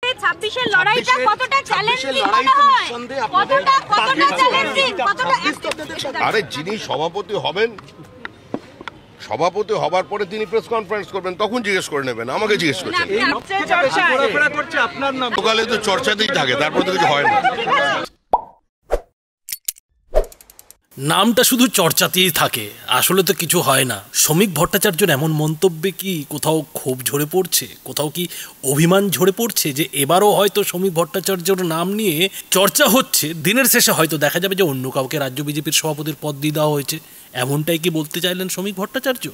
26 এর লড়াইটা কতটা চ্যালেঞ্জিং মনে হয়? কতটা চ্যালেঞ্জিং, কতটা? আরে যিনি সভাপতি হবেন, সভাপতি হবার পরে তিনি প্রেস কনফারেন্স করবেন, তখন জিজ্ঞেস করে নেবেন, আমাকে জিজ্ঞেস করছেন। সকালে তো চর্চাতেই থাকে, তারপর তো কিছু হয় না। নামটা শুধু চর্চাতেই থাকে, আসলে তো কিছু হয় না। শ্রমিক ভট্টাচার্যের এমন মন্তব্যে কি কোথাও ক্ষোভ ঝরে পড়ছে, কোথাও কি অভিমান ঝরে পড়ছে যে এবারও হয়তো শ্রমিক ভট্টাচার্যর নাম নিয়ে চর্চা হচ্ছে, দিনের শেষে হয়তো দেখা যাবে যে অন্য কাউকে রাজ্য বিজেপির সভাপতির পদ দিয়ে দেওয়া হয়েছে? এমনটাই কি বলতে চাইলেন শ্রমিক ভট্টাচার্য?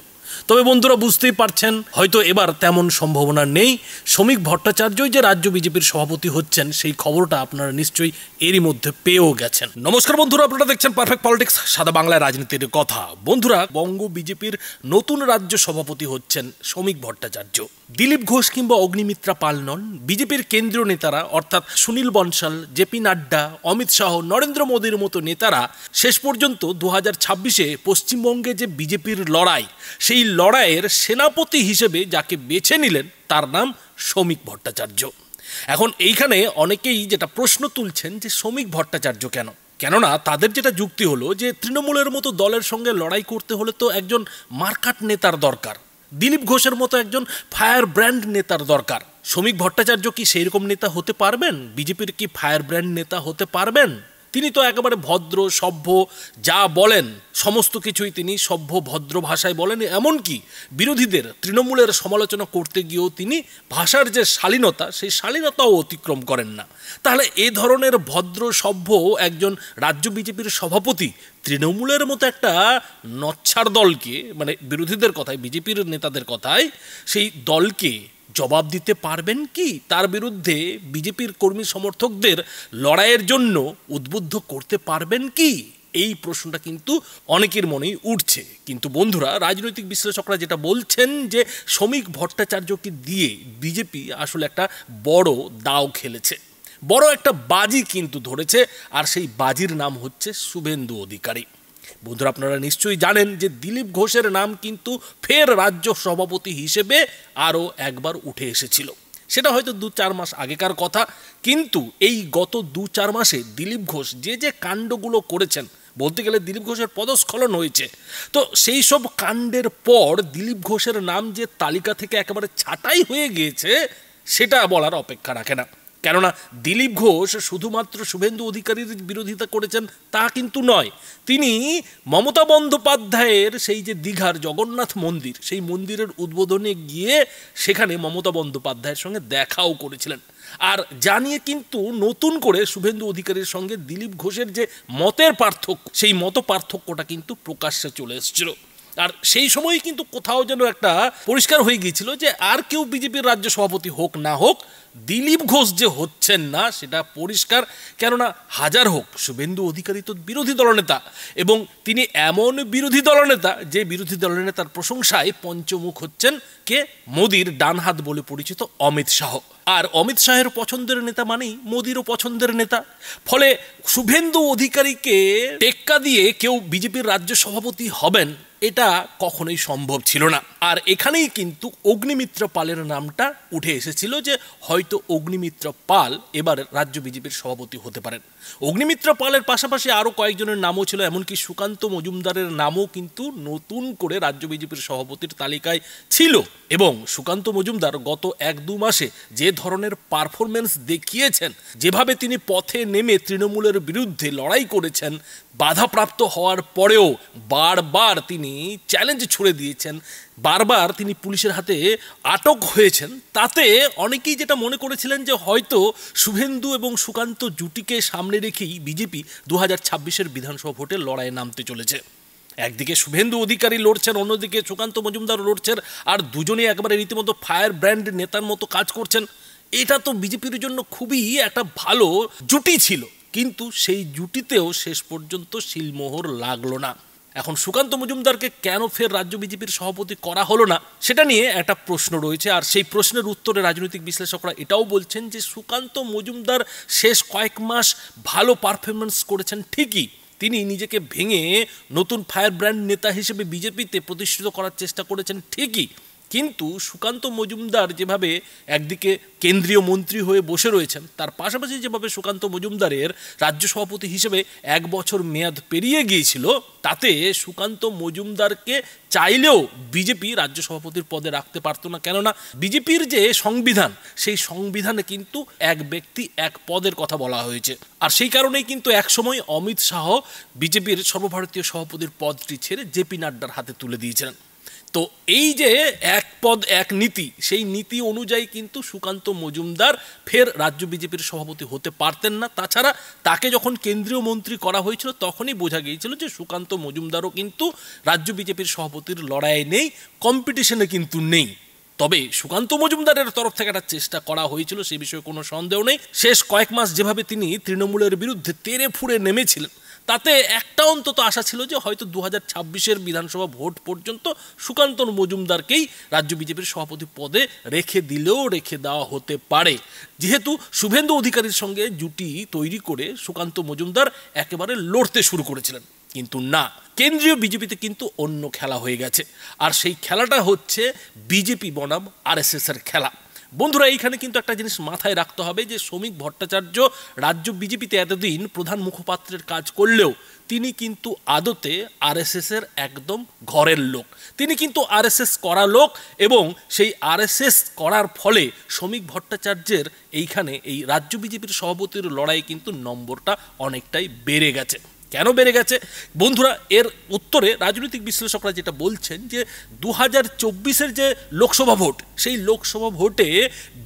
তবে বন্ধুরা বুঝতেই পারছেন হয়তো এবার তেমন সম্ভাবনা নেই। শ্রমিক ভট্টাচার্যই যে রাজ্য বিজেপির সভাপতি হচ্ছেন সেই খবরটা আপনারা নিশ্চয়ই এরই মধ্যে পেয়েও গেছেন। নমস্কার বন্ধুরা, আপনারা দেখছেন পারফেক্ট পলিটিক্স, সাদা বাংলায় রাজনীতির কথা। বন্ধুরা, বঙ্গ বিজেপির নতুন রাজ্য সভাপতি হচ্ছেন শ্রমিক ভট্টাচার্য। দিলীপ ঘোষ কিংবা অগ্নিমিত্রা পাল নন, বিজেপির কেন্দ্রীয় নেতারা অর্থাৎ সুনীল বনশাল, জেপি নাড্ডা, অমিত শাহ, নরেন্দ্র মোদীর মতো নেতারা শেষ পর্যন্ত 2026-এ পশ্চিমবঙ্গে যে বিজেপির লড়াই, সেই লড়াইয়ের সেনাপতি হিসেবে যাকে বেছে নিলেন তার নাম শ্রমিক ভট্টাচার্য। এখন এইখানে অনেকেই যেটা প্রশ্ন তুলছেন যে শ্রমিক ভট্টাচার্য কেন? কেননা তাদের যেটা যুক্তি হলো যে তৃণমূলের মতো দলের সঙ্গে লড়াই করতে হলে তো একজন মার্কাট নেতার দরকার, দিলীপ ঘোষের মতো একজন ফায়ার ব্র্যান্ড নেতার দরকার। শ্রমিক ভট্টাচার্য কি সেই রকম নেতা হতে পারবেন? বিজেপির কি ফায়ার ব্র্যান্ড নেতা হতে পারবেন? তিনি তো একেবারে ভদ্র, সভ্য, যা বলেন সমস্ত কিছুই তিনি সভ্য ভদ্র ভাষায় বলেন। এমনকি বিরোধীদের, তৃণমূলের সমালোচনা করতে গিয়েও তিনি ভাষার যে শালীনতা, সেই শালীনতাও অতিক্রম করেন না। তাহলে এ ধরনের ভদ্র সভ্য একজন রাজ্য বিজেপির সভাপতি তৃণমূলের মতো একটা নচ্ছার দলকে, মানে বিরোধীদের কথায়, বিজেপির নেতাদের কথায়, সেই দলকে জবাব দিতে পারবেন কি? তার বিরুদ্ধে বিজেপির কর্মী সমর্থকদের লড়াইয়ের জন্য উদ্বুদ্ধ করতে পারবেন কি? এই প্রশ্নটা কিন্তু অনেকের মনেই উঠছে। কিন্তু বন্ধুরা, রাজনৈতিক বিশ্লেষকরা যেটা বলছেন যে শ্রমিক ভট্টাচার্যকে দিয়ে বিজেপি আসলে একটা বড় দাও খেলেছে, বড় একটা বাজি কিন্তু ধরেছে, আর সেই বাজির নাম হচ্ছে শুভেন্দু অধিকারী। বন্ধুরা, আপনারা নিশ্চয়ই জানেন যে দিলীপ ঘোষের নাম কিন্তু ফের রাজ্য সভাপতি হিসেবে আরও একবার উঠে এসেছিল। সেটা হয়তো 2-4 মাস আগেকার কথা, কিন্তু এই গত 2-4 মাসে দিলীপ ঘোষ যে কাণ্ডগুলো করেছেন, বলতে গেলে দিলীপ ঘোষের পদস্খলন হয়েছে। তো সেই সব কাণ্ডের পর দিলীপ ঘোষের নাম যে তালিকা থেকে একেবারে ছাঁটাই হয়ে গিয়েছে, সেটা বলার অপেক্ষা রাখে না। কেননা দিলীপ ঘোষ শুধুমাত্র শুভেন্দু অধিকারীর বিরোধিতা করেছেন তা কিন্তু নয়, তিনি মমতা বন্দ্যোপাধ্যায়ের সেই যে দীঘার জগন্নাথ মন্দির, সেই মন্দিরের উদ্বোধনে গিয়ে সেখানে মমতা বন্দ্যোপাধ্যায়ের সঙ্গে দেখাও করেছিলেন। আর জানিয়ে কিন্তু নতুন করে শুভেন্দু অধিকারীর সঙ্গে দিলীপ ঘোষের যে মতের পার্থক্য, সেই মত পার্থক্যটা কিন্তু প্রকাশ্যে চলে এসেছিল। আর সেই সময়ই কিন্তু কোথাও যেন একটা পরিষ্কার হয়ে গিয়েছিল যে আর কেউ বিজেপির রাজ্য সভাপতি হোক না হোক, দিলীপ ঘোষ যে হচ্ছেন না সেটা পরিষ্কার। কেননা হাজার হোক, শুভেন্দু অধিকারী তো বিরোধী দলনেতা, এবং তিনি এমন বিরোধী দলনেতা যে বিরোধী দলনেতার প্রশংসায় পঞ্চমুখ হচ্ছেন কে? মোদির ডান হাত বলে পরিচিত অমিত শাহ। আর অমিত শাহের পছন্দের নেতা মানেই মোদিরও পছন্দের নেতা। ফলে শুভেন্দু অধিকারীকে টেক্কা দিয়ে কেউ বিজেপির রাজ্য সভাপতি হবেন, এটা কখনোই সম্ভব ছিল না। আর এখানেই কিন্তু অগ্নিমিত্রা পালের নামটা উঠে এসেছিল যে হয়তো অগ্নিমিত্রা পাল এবার রাজ্য বিজেপির সভাপতি হতে পারেন। অগ্নিমিত্রা পালের পাশাপাশি আরও কয়েকজনের নামও ছিল, এমনকি সুকান্ত মজুমদারের নামও কিন্তু নতুন করে রাজ্য বিজেপির সভাপতির তালিকায় ছিল। এবং সুকান্ত মজুমদার গত 1-2 মাসে যে ধরনের পারফরমেন্স দেখিয়েছেন, যেভাবে তিনি পথে নেমে তৃণমূলের বিরুদ্ধে লড়াই করেছেন, বাধাপ্রাপ্ত হওয়ার পরেও বারবার তিনি চ্যালেঞ্জ ছুড়ে দিয়েছেন, বারবার তিনি পুলিশের হাতে আটক হয়েছেন, তাতে অনেকেই যেটা মনে করেছিলেন যে হয়তো শুভেন্দু এবং সুকান্ত জুটিকে সামনে রেখেই বিজেপি 2026-এর বিধানসভা ভোটে লড়াইয়ে নামতে চলেছে। একদিকে শুভেন্দু অধিকারী লড়ছেন, অন্যদিকে সুকান্ত মজুমদার লড়ছেন, আর দুজনেই একবারে রীতিমতো ফায়ার ব্র্যান্ড নেতার মতো কাজ করছেন। এটা তো বিজেপির জন্য খুবই একটা ভালো জুটি ছিল, কিন্তু সেই জুটিতেও শেষ পর্যন্ত শিলমোহর লাগলো না। এখন সুকান্ত মজুমদারকে কেন ফের রাজ্য বিজেপির সভাপতি করা হলো না, সেটা নিয়ে একটা প্রশ্ন রয়েছে। আর সেই প্রশ্নের উত্তরে রাজনৈতিক বিশ্লেষকরা এটাও বলছেন যে সুকান্ত মজুমদার শেষ কয়েক মাস ভালো পারফরমেন্স করেছেন ঠিকই, তিনি নিজেকে ভেঙে নতুন ফায়ার ব্র্যান্ড নেতা হিসেবে বিজেপিতে প্রতিষ্ঠিত করার চেষ্টা করেছেন ঠিকই, কিন্তু সুকান্ত মজুমদার যেভাবে একদিকে কেন্দ্রীয় মন্ত্রী হয়ে বসে রয়েছেন, তার পাশাপাশি যেভাবে সুকান্ত মজুমদারের রাজ্য সভাপতি হিসেবে 1 বছর মেয়াদ পেরিয়ে গিয়েছিল, তাতে সুকান্ত মজুমদারকে চাইলেও বিজেপি রাজ্য সভাপতির পদে রাখতে পারতো না। কেননা বিজেপির যে সংবিধান, সেই সংবিধানে কিন্তু এক ব্যক্তি এক পদের কথা বলা হয়েছে। আর সেই কারণেই কিন্তু একসময় অমিত শাহ বিজেপির সর্বভারতীয় সভাপতির পদটি ছেড়ে জেপি নাড্ডার হাতে তুলে দিয়েছিলেন। তো এই যে এক পদ এক নীতি, সেই নীতি অনুযায়ী কিন্তু সুকান্ত মজুমদার ফের রাজ্য বিজেপির সভাপতি হতে পারতেন না। তাছাড়া তাকে যখন কেন্দ্রীয় মন্ত্রী করা হয়েছিল, তখনই বোঝা গিয়েছিল যে সুকান্ত মজুমদারও কিন্তু রাজ্য বিজেপির সভাপতির লড়াইয়ে নেই, কম্পিটিশনে কিন্তু নেই। তবে সুকান্ত মজুমদারের তরফ থেকে একটা চেষ্টা করা হয়েছিল, সে বিষয়ে কোনো সন্দেহ নেই। শেষ কয়েক মাস যেভাবে তিনি তৃণমূলের বিরুদ্ধে তেড়ে ফুঁড়ে নেমেছিলেন, তাতে একটা অন্তত আশা ছিল যে হয়তো 2026-এর বিধানসভা ভোট পর্যন্ত সুকান্ত মজুমদারকেই রাজ্য বিজেপির সভাপতি পদে রেখে দিলেও রেখে দেওয়া হতে পারে, যেহেতু শুভেন্দু অধিকারীর সঙ্গে জুটি তৈরি করে সুকান্ত মজুমদার একেবারে লড়তে শুরু করেছিলেন। কিন্তু না, কেন্দ্রীয় বিজেপিতে কিন্তু অন্য খেলা হয়ে গেছে। আর সেই খেলাটা হচ্ছে বিজেপি বনাম আরএসএস এর খেলা। বন্ধুরা, এইখানে কিন্তু একটা জিনিস মাথায় রাখতে হবে যে শ্রমিক ভট্টাচার্য রাজ্য বিজেপিতে এতদিন প্রধান মুখপাত্রের কাজ করলেও তিনি কিন্তু আদতে আরএসএস এর একদম ঘরের লোক। তিনি কিন্তু আরএসএস করা লোক, এবং সেই আরএসএস করার ফলে শ্রমিক ভট্টাচার্যের এইখানে এই রাজ্য বিজেপির সভাপতির লড়াই কিন্তু নম্বরটা অনেকটাই বেড়ে গেছে। কেন বেড়ে গেছে বন্ধুরা, এর উত্তরে রাজনৈতিক বিশ্লেষকরা যেটা বলছেন যে 2024-এর যে লোকসভা ভোট, সেই লোকসভা ভোটে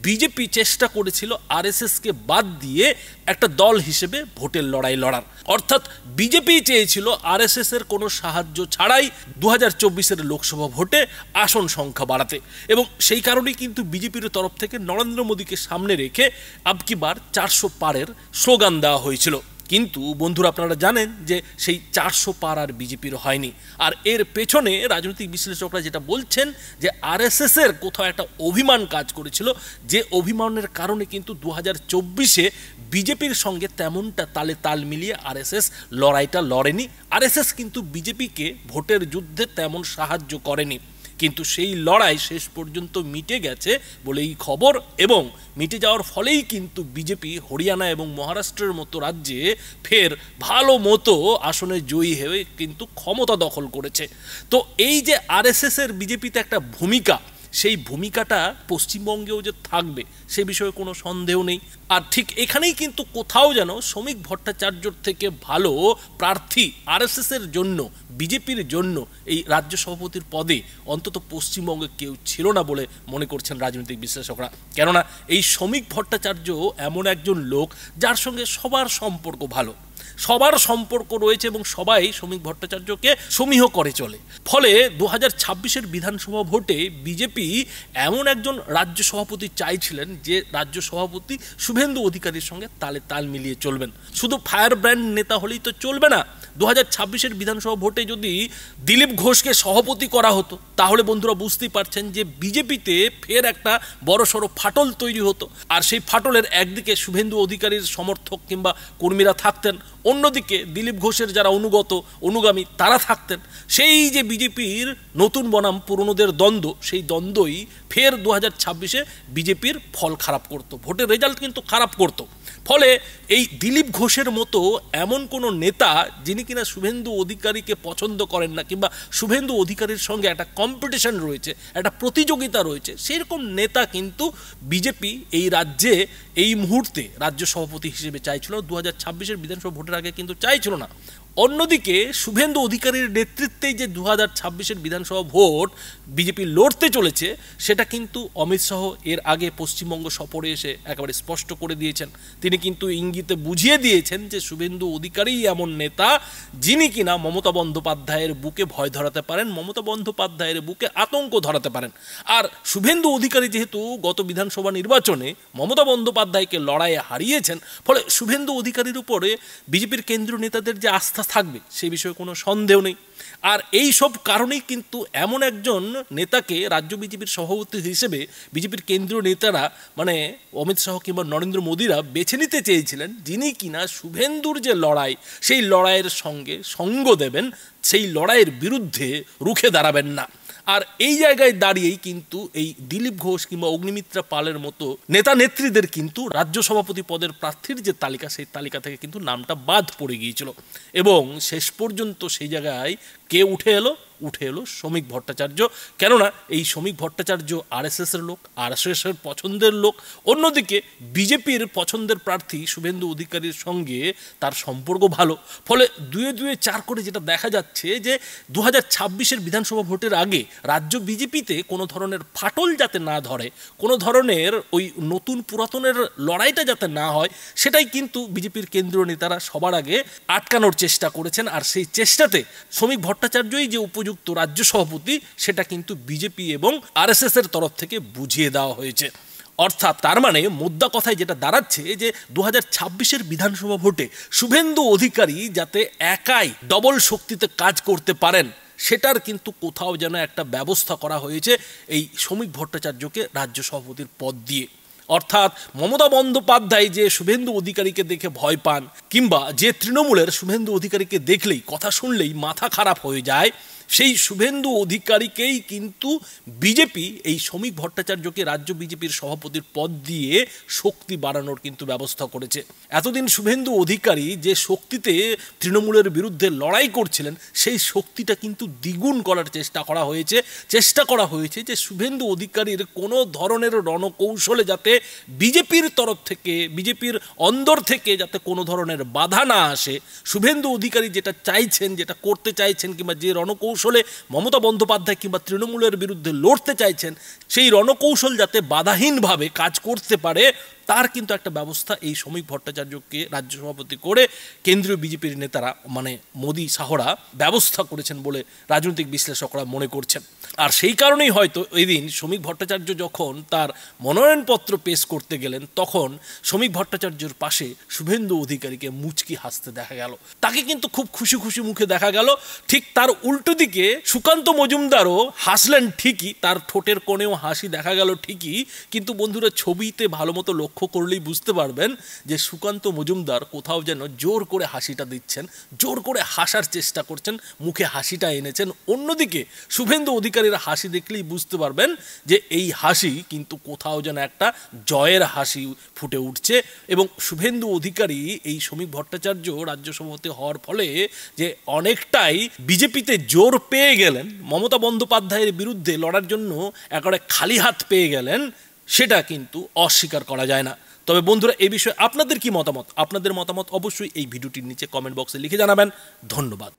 বিজেপি চেষ্টা করেছিল আরএসএসকে বাদ দিয়ে একটা দল হিসেবে ভোটের লড়াই লড়ার। অর্থাৎ বিজেপি চেয়েছিল আরএসএস এর কোনো সাহায্য ছাড়াই 2024-এর লোকসভা ভোটে আসন সংখ্যা বাড়াতে, এবং সেই কারণেই কিন্তু বিজেপির তরফ থেকে নরেন্দ্র মোদীকে সামনে রেখে আবকি বার 400 পারের স্লোগান দেওয়া হয়েছিল। কিন্তু বন্ধুরা, আপনারা জানেন যে সেই 400 পার আর বিজেপির হয়নি। আর এর পেছনে রাজনৈতিক বিশ্লেষকরা যেটা বলছেন যে আরএসএস এর কোথাও একটা অভিমান কাজ করেছিল, যে অভিমানের কারণে কিন্তু 2024-এ বিজেপির সঙ্গে তেমনটা তালে তাল মিলিয়ে আরএসএস লড়াইটা লড়েনি। আরএসএস কিন্তু বিজেপিকে ভোটের যুদ্ধে তেমন সাহায্য করেনি, কিন্তু সেই লড়াই শেষ পর্যন্ত মিটে গেছে বলেই খবর, এবং মিটে যাওয়ার ফলেই কিন্তু বিজেপি হরিয়ানা এবং মহারাষ্ট্রের মতো রাজ্যে ফের ভালো মতো আসনে জয়ী হয়ে কিন্তু ক্ষমতা দখল করেছে। তো এই যে আরএসএস এর বিজেপিতে একটা ভূমিকা, সেই ভূমিকাটা পশ্চিমবঙ্গেও যে থাকবে সে বিষয়ে কোনো সন্দেহ নেই। আর ঠিক এখানেই কিন্তু কোথাও যেন শ্রমিক ভট্টাচার্যর থেকে ভালো প্রার্থী আরএসএস এর জন্য, বিজেপির জন্য এই রাজ্য সভাপতির পদে অন্তত পশ্চিমবঙ্গে কেউ ছিল না বলে মনে করছেন রাজনৈতিক বিশ্লেষকরা। কেননা এই শ্রমিক ভট্টাচার্য এমন একজন লোক যার সঙ্গে সবার সম্পর্ক ভালো, সবার সম্পর্ক রয়েছে, এবং সবাই শ্রমিক ভট্টাচার্যকে সমীহ করে চলে। ফলে 2026-এর বিধানসভা ভোটে বিজেপি এমন একজন রাজ্য সভাপতি চাইছিলেন যে রাজ্য সভাপতি শুভেন্দু অধিকারীর সঙ্গে তালে তাল মিলিয়ে চলবেন। শুধু ফায়ার ব্র্যান্ড নেতা হলেই তো চলবে না। 2026-এর বিধানসভা ভোটে যদি দিলীপ ঘোষকে সভাপতি করা হতো, তাহলে বন্ধুরা বুঝতেই পারছেন যে বিজেপিতে ফের একটা বড়সড় ফাটল তৈরি হতো। আর সেই ফাটলের একদিকে শুভেন্দু অধিকারীর সমর্থক কিংবা কর্মীরা থাকতেন, অন্যদিকে দিলীপ ঘোষের যারা অনুগামী তারা থাকতেন। সেই যে বিজেপির নতুন বনাম পুরনোদের দ্বন্দ্ব, সেই দ্বন্দ্বই ফের 2026-এ বিজেপির ফল খারাপ করতো, ভোটের রেজাল্ট কিন্তু খারাপ করতো। ফলে এই দিলীপ ঘোষের মতো এমন কোনো নেতা যিনি কিনা শুভেন্দু অধিকারীকে পছন্দ করেন না, কিংবা শুভেন্দু অধিকারীর সঙ্গে একটা কম্পিটিশন রয়েছে, একটা প্রতিযোগিতা রয়েছে, সেরকম নেতা কিন্তু বিজেপি এই রাজ্যে এই মুহূর্তে রাজ্য সভাপতি হিসেবে চাইছিল। 2026-এর বিধানসভা ভোটের আগে কিন্তু চাইছিল না। অন্যদিকে শুভেন্দু অধিকারীর নেতৃত্বেই যে 2026-এর বিধানসভা ভোট বিজেপি লড়তে চলেছে, সেটা কিন্তু অমিত শাহ এর আগে পশ্চিমবঙ্গ সফরে এসে একেবারে স্পষ্ট করে দিয়েছেন। তিনি কিন্তু ইঙ্গিতে বুঝিয়ে দিয়েছেন যে শুভেন্দু অধিকারী এমন নেতা যিনি কিনা মমতা বন্দ্যোপাধ্যায়ের বুকে ভয় ধরাতে পারেন, মমতা বন্দ্যোপাধ্যায়ের বুকে আতঙ্ক ধরাতে পারেন। আর শুভেন্দু অধিকারী যেহেতু গত বিধানসভা নির্বাচনে মমতা বন্দ্যোপাধ্যায়কে লড়াইয়ে হারিয়েছেন, ফলে শুভেন্দু অধিকারীর উপরে বিজেপির কেন্দ্রীয় নেতাদের যে আস্থা থাকবে সে বিষয়ে কোনো সন্দেহ নেই। আর এই সব কারণেই কিন্তু এমন একজন নেতাকে রাজ্য বিজেপির সভাপতি হিসেবে বিজেপির কেন্দ্রীয় নেতারা, মানে অমিত শাহ কিংবা নরেন্দ্র মোদীরা বেছে নিতে চেয়েছিলেন, যিনি কিনা শুভেন্দুর যে লড়াই, সেই লড়াইয়ের সঙ্গে সঙ্গ দেবেন, সেই লড়াইয়ের বিরুদ্ধে রুখে দাঁড়াবেন না। আর এই জায়গায় দাঁড়িয়েই কিন্তু এই দিলীপ ঘোষ কিংবা অগ্নিমিত্রা পালের মতো নেতা নেত্রীদের কিন্তু রাজ্য সভাপতি পদের প্রার্থীর যে তালিকা, সেই তালিকা থেকে কিন্তু নামটা বাদ পড়ে গিয়েছিল এবং শেষ পর্যন্ত সেই জায়গায় কে উঠে এলো শ্রমিক ভট্টাচার্য। কেননা এই শ্রমিক ভট্টাচার্য আরএসএস এর লোক, আরএসএস এর পছন্দের লোক। অন্যদিকে বিজেপির পছন্দের প্রার্থী শুভেন্দু অধিকারীর সঙ্গে তার সম্পর্ক ভালো, ফলে দুয়ে দুয়ে চার করে যেটা দেখা যাচ্ছে যে 2026-এর বিধানসভা ভোটের আগে রাজ্য বিজেপিতে কোনো ধরনের ফাটল যাতে না ধরে, কোনো ধরনের ওই নতুন পুরাতনের লড়াইটা যাতে না হয়, সেটাই কিন্তু বিজেপির কেন্দ্রীয় নেতারা সবার আগে আটকানোর চেষ্টা করেছেন। আর সেই চেষ্টাতে শ্রমিক ভট্টাচার্যই যে উপযুক্ত রাজ্য সভাপতি, সেটা কিন্তু বিজেপি এবং আরএসএস এর তরফ থেকে বুঝিয়ে দেওয়া হয়েছে। অর্থাৎ তার মানে মোদ্দা কথায় যেটা দাঁড়াচ্ছে যে 2026-এর বিধানসভা ভোটে শুভেন্দু অধিকারী যাতে একাই ডবল শক্তিতে কাজ করতে পারেন, সেটার কিন্তু কোথাও যেন একটা ব্যবস্থা করা হয়েছে এই শ্রমিক ভট্টাচার্যকে রাজ্য সভাপতির পদ দিয়ে। অর্থাৎ মমতা বন্দ্যোপাধ্যায় যে শুভেন্দু অধিকারীকে দেখে ভয় পান, কিংবা যে তৃণমূলের শুভেন্দু অধিকারীকে দেখলেই, কথা শুনলেই মাথা খারাপ হয়ে যায়, সেই শুভেন্দু অধিকারীকেই কিন্তু বিজেপি এই শ্রমিক ভট্টাচার্যকে রাজ্য বিজেপির সভাপতির পদ দিয়ে শক্তি বাড়ানোর কিন্তু ব্যবস্থা করেছে। এতদিন শুভেন্দু অধিকারী যে শক্তিতে তৃণমূলের বিরুদ্ধে লড়াই করছিলেন, সেই শক্তিটা কিন্তু দ্বিগুণ করার চেষ্টা করা হয়েছে যে শুভেন্দু অধিকারীর কোনো ধরনের রণকৌশলে যাতে বিজেপির তরফ থেকে, বিজেপির অন্দর থেকে যাতে কোনো ধরনের বাধা না আসে। শুভেন্দু অধিকারী যেটা চাইছেন, যেটা করতে চাইছেন, কিংবা যে রণকৌশলে মমতা বন্দ্যোপাধ্যায় কিংবা তৃণমূলের বিরুদ্ধে লড়তে চাইছেন, সেই রণকৌশল যাতে বাধাহীনভাবে কাজ করতে পারে, তার কিন্তু একটা ব্যবস্থা এই শ্রমিক ভট্টাচার্যকে রাজ্য সভাপতি করে কেন্দ্রীয় বিজেপির নেতারা, মানে মোদি শাহরা ব্যবস্থা করেছেন বলে রাজনৈতিক বিশ্লেষকরা মনে করছেন। আর সেই কারণেই হয়তো এদিন শ্রমিক ভট্টাচার্য যখন তার মনোনয়নপত্র পেশ করতে গেলেন, তখন শ্রমিক ভট্টাচার্যের পাশে শুভেন্দু অধিকারীকে মুচকি হাসতে দেখা গেল। তাকে কিন্তু খুব খুশি খুশি মুখে দেখা গেল। ঠিক তার উল্টো দিকে সুকান্ত মজুমদারও হাসলেন ঠিকই, তার ঠোঁটের কোণেও হাসি দেখা গেল ঠিকই, কিন্তু বন্ধুরা ছবিতে ভালো মতো লক্ষ্য করলেই বুঝতে পারবেন যে সুকান্ত মজুমদার কোথাও যেন জোর করে হাসিটা দিচ্ছেন, জোর করে হাসার চেষ্টা করছেন, মুখে হাসিটা এনেছেন। অন্যদিকে শুভেন্দু অধিকারীর হাসি দেখলেই বুঝতে পারবেন যে এই হাসি কিন্তু কোথাও যেন একটা জয়ের হাসি ফুটে উঠছে। এবং শুভেন্দু অধিকারী এই শ্রমিক ভট্টাচার্য রাজ্য সভাপতি হওয়ার ফলে যে অনেকটাই বিজেপিতে জোর পেয়ে গেলেন, মমতা বন্দ্যোপাধ্যায়ের বিরুদ্ধে লড়ার জন্য একেবারে খালি হাত পেয়ে গেলেন, সেটা কিন্তু অস্বীকার করা যায় না। তবে বন্ধুরা, এই বিষয়ে আপনাদের কি মতামত? আপনাদের মতামত অবশ্যই এই ভিডিওটির নিচে কমেন্ট বক্সে লিখে জানাবেন। ধন্যবাদ।